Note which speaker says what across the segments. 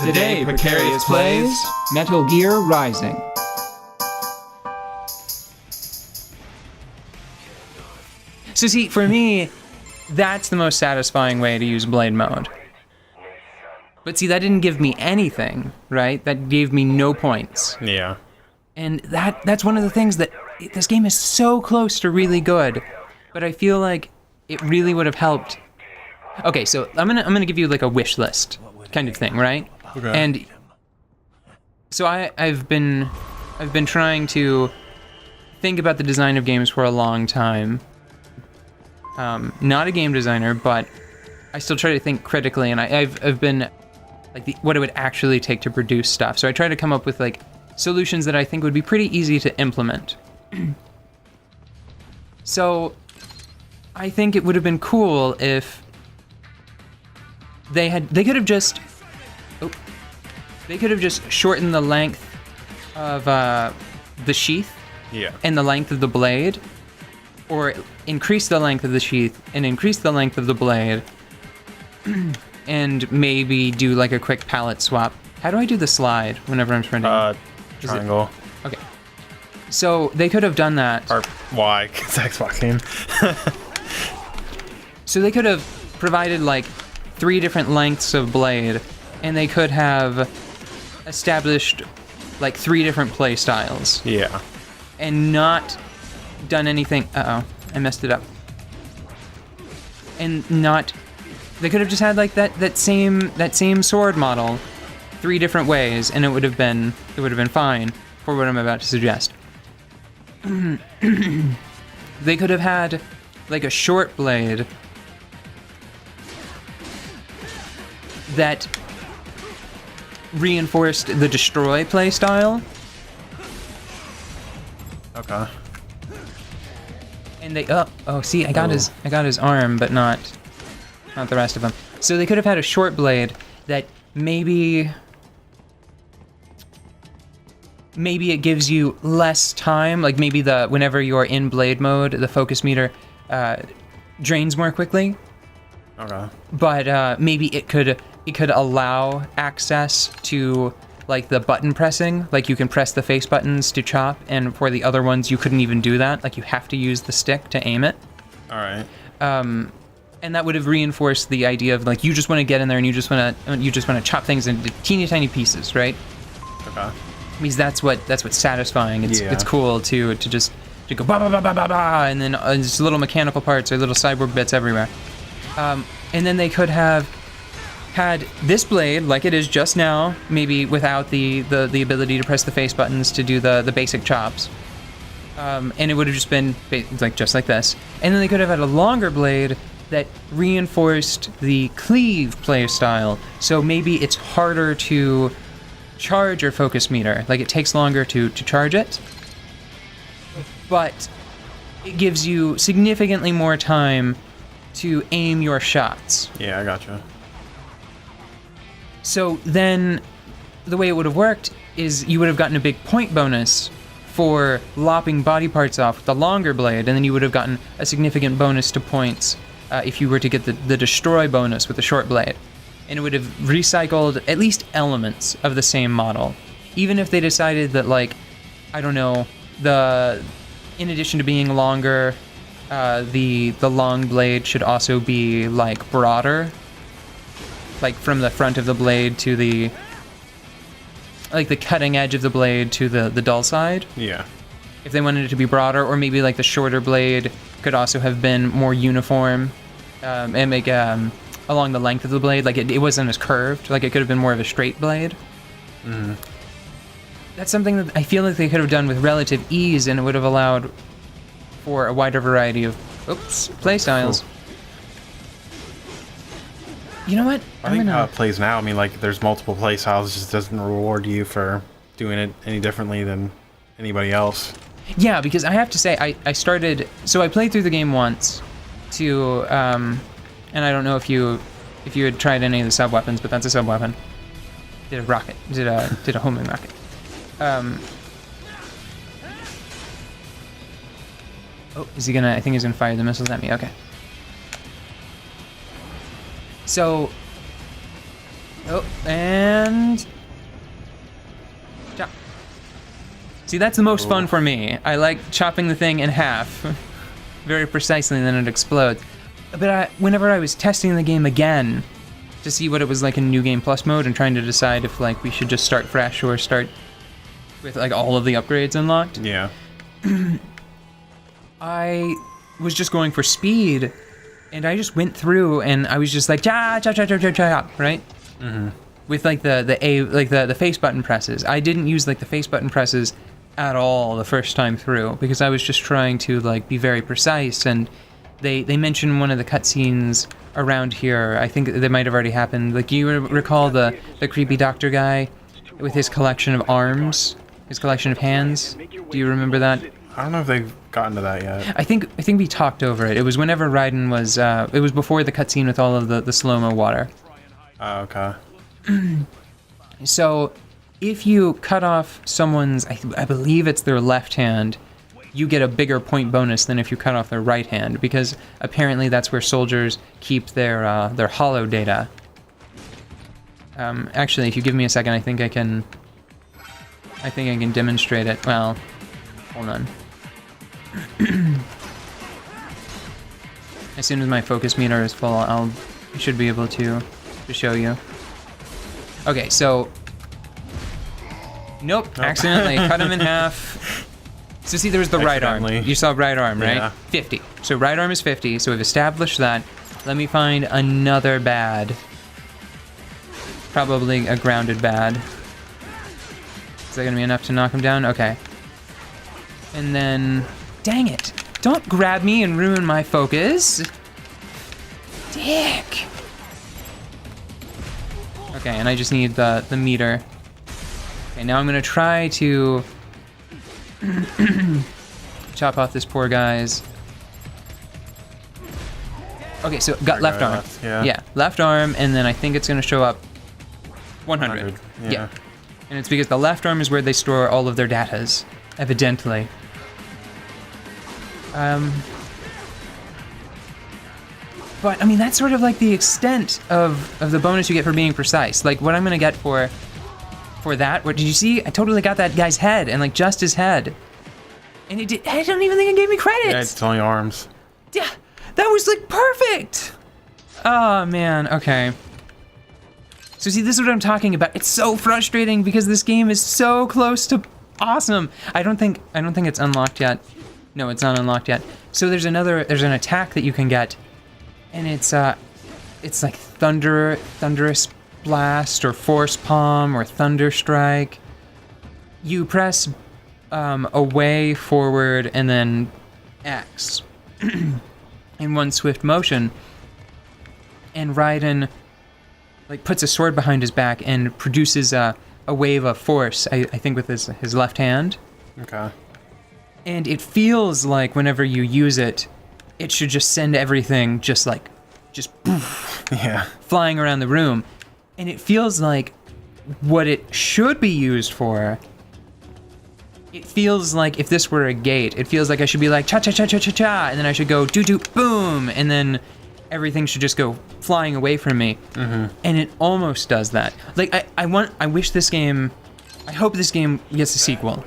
Speaker 1: Today, Precarious plays Metal Gear Rising. So see, for me, that's the most satisfying way to use Blade Mode. But see, that didn't give me anything, right? That gave me no points.
Speaker 2: Yeah.
Speaker 1: And that's one of the things that this game is so close to really good, but I feel like it really would have helped. Okay, so I'm gonna give you like a wish list kind of thing, right?
Speaker 2: Okay.
Speaker 1: And so I've been trying to think about the design of games for a long time. Not a game designer, but I still try to think critically, and I've been like what it would actually take to produce stuff. So I try to come up with like solutions that I think would be pretty easy to implement. So I think it would have been cool if they could have just shortened the length of the sheath,
Speaker 2: Yeah.
Speaker 1: and the length of the blade, or increase the length of the sheath and increase the length of the blade, and maybe do like a quick palette swap. How do I do the slide whenever I'm sprinting?
Speaker 2: Triangle.
Speaker 1: Okay. So they could have done that.
Speaker 2: Or Y, because Xbox game.
Speaker 1: So they could have provided like 3 different lengths of blade, and they could have established like 3 different play styles.
Speaker 2: Yeah.
Speaker 1: And not done anything. I messed it up. And not. They could have just had like that same sword model 3 different ways, and it would have been fine for what I'm about to suggest. They could have had like a short blade that reinforced the destroy playstyle.
Speaker 2: Okay.
Speaker 1: And they see, I got his arm, but not the rest of him. So they could have had a short blade that maybe it gives you less time, like maybe whenever you're in blade mode, the focus meter drains more quickly.
Speaker 2: Okay.
Speaker 1: But maybe it could allow access to like the button pressing, like you can press the face buttons to chop, and for the other ones you couldn't even do that, like you have to use the stick to aim it.
Speaker 2: All right.
Speaker 1: And that would have reinforced the idea of like you just want to get in there and you just want to chop things into teeny tiny pieces, right?
Speaker 2: Okay.
Speaker 1: Because that's what's satisfying. It's cool to go ba ba ba ba ba ba, and then just little mechanical parts or little cyborg bits everywhere. And then they could have had this blade like it is just now, maybe without the ability to press the face buttons to do the basic chops. And it would have just been just like this. And then they could have had a longer blade that reinforced the cleave play style. So maybe it's harder to charge your focus meter. Like it takes longer to charge it. But it gives you significantly more time to aim your shots.
Speaker 2: Yeah, I gotcha.
Speaker 1: So then the way it would have worked is you would have gotten a big point bonus for lopping body parts off with the longer blade, and then you would have gotten a significant bonus to points if you were to get the destroy bonus with the short blade. And it would have recycled at least elements of the same model. Even if they decided that, like, I don't know, in addition to being longer, the long blade should also be like broader, like from the front of the blade to the cutting edge of the blade to the dull side.
Speaker 2: Yeah.
Speaker 1: If they wanted it to be broader, or maybe like the shorter blade could also have been more uniform, and make along the length of the blade, like it wasn't as curved, like it could have been more of a straight blade. That's something that I feel like they could have done with relative ease, and it would have allowed for a wider variety of play styles.
Speaker 2: Cool.
Speaker 1: You know what?
Speaker 2: I think how it plays now, I mean, like, there's multiple play styles, it just doesn't reward you for doing it any differently than anybody else.
Speaker 1: Yeah, because I have to say, I played through the game once to, and I don't know if you had tried any of the sub-weapons, but that's a sub-weapon. Did a homing rocket. Is he gonna, I think he's gonna fire the missiles at me, okay. So Oh, and... chop. See, that's the most fun for me. I like chopping the thing in half very precisely, and then it explodes. But whenever I was testing the game again to see what it was like in New Game Plus mode and trying to decide if like we should just start fresh or start with like all of the upgrades unlocked.
Speaker 2: Yeah.
Speaker 1: I was just going for speed, and I just went through and I was just like cha cha cha cha cha cha, right?
Speaker 2: Mm-hmm.
Speaker 1: With like the face button presses. I didn't use like the face button presses at all the first time through because I was just trying to like be very precise, and they mentioned one of the cutscenes around here. I think that might have already happened. Like, you recall the creepy doctor guy with his collection of arms, his collection of hands? Do you remember that?
Speaker 2: I don't know if they've gotten to that yet.
Speaker 1: I think we talked over it. It was whenever Raiden was it was before the cutscene with all of the slow-mo water.
Speaker 2: Oh, okay.
Speaker 1: So if you cut off someone's, I believe it's their left hand, you get a bigger point bonus than if you cut off their right hand, because apparently that's where soldiers keep their hollow data. Actually, if you give me a second, I think I can demonstrate it. Well, hold on. As soon as my focus meter is full, I should be able to show you. Okay, so nope. Accidentally cut him in half. So see, there was the right arm. You saw right arm, right?
Speaker 2: Yeah.
Speaker 1: 50. So right arm is 50. So we've established that. Let me find another bad. Probably a grounded bad. Is that gonna be enough to knock him down? Okay. And then, dang it! Don't grab me and ruin my focus. Dick. Okay, and I just need the meter. Okay, now I'm gonna try to chop off this poor guy's. Okay, so got left arm. Yeah, left arm, and then I think it's gonna show up 100. Yeah. And it's because the left arm is where they store all of their datas, evidently. But I mean, that's sort of like the extent of the bonus you get for being precise. Like, what I'm gonna get for that, what did you see? I totally got that guy's head, and like just his head. And it did, I don't even think it gave me credit.
Speaker 2: Yeah, it's only arms.
Speaker 1: Yeah, that was like perfect. Oh man, okay. So see, this is what I'm talking about. It's so frustrating because this game is so close to awesome. I don't think it's unlocked yet. No, it's not unlocked yet. So there's an attack that you can get, and it's like thunderous blast or force palm or thunder strike. You press away, forward, and then X in one swift motion, and Raiden like puts a sword behind his back and produces a wave of force. I think with his left hand.
Speaker 2: Okay.
Speaker 1: And it feels like whenever you use it, it should just send everything just poof,
Speaker 2: yeah,
Speaker 1: flying around the room. And it feels like what it should be used for. It feels like if this were a gate, it feels like I should be like cha cha cha cha cha cha, and then I should go doo doo boom, and then everything should just go flying away from me. Mm-hmm. And it almost does that. Like I wish this game, I hope this game gets a sequel.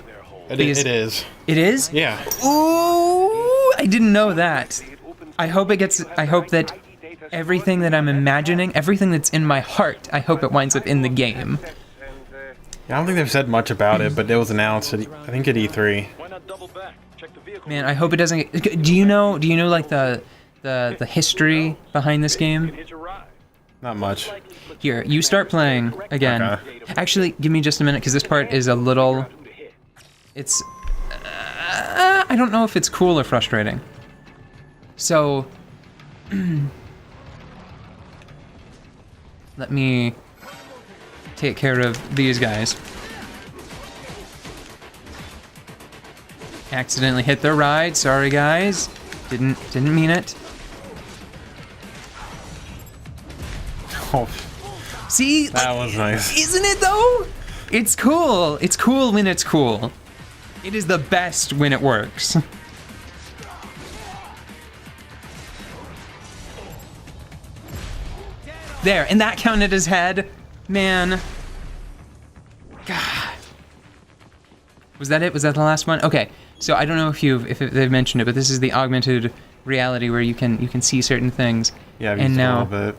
Speaker 2: It is.
Speaker 1: It is?
Speaker 2: Yeah.
Speaker 1: Ooh, I didn't know that. I hope that everything that I'm imagining, everything that's in my heart, I hope it winds up in the game.
Speaker 2: Yeah, I don't think they've said much about it, but it was announced at, I think at E3.
Speaker 1: Man, I hope it doesn't get, do you know like the history behind this game?
Speaker 2: Not much.
Speaker 1: Here, you start playing again.
Speaker 2: Okay.
Speaker 1: Actually, give me just a minute, because this part is a little... It's... I don't know if it's cool or frustrating. So... let me take care of these guys. Accidentally hit their ride. Sorry, guys. Didn't mean it.
Speaker 2: Oh.
Speaker 1: See?
Speaker 2: That was nice.
Speaker 1: Isn't it, though? It's cool. It's cool when it's cool. It is the best when it works. There, and that counted as head. Man. God. Was that it? Was that the last one? Okay. So I don't know if they've mentioned it, but this is the augmented reality where you can see certain things.
Speaker 2: Yeah, I've
Speaker 1: and
Speaker 2: used
Speaker 1: now
Speaker 2: a little bit.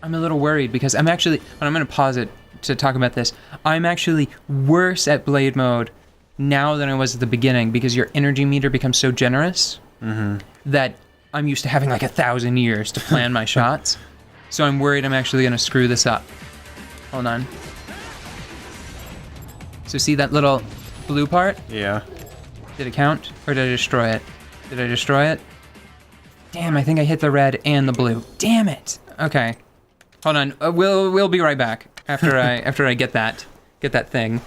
Speaker 1: I'm a little worried because I'm going to pause it to talk about this. I'm actually worse at blade mode now than I was at the beginning because your energy meter becomes so generous that I'm used to having like 1,000 years to plan my shots. So I'm worried I'm actually going to screw this up. Hold on. So see that little blue part?
Speaker 2: Yeah.
Speaker 1: Did it count? Or did I destroy it? Did I destroy it? Damn, I think I hit the red and the blue. Damn it. Okay. Hold on. We'll be right back after I get that thing.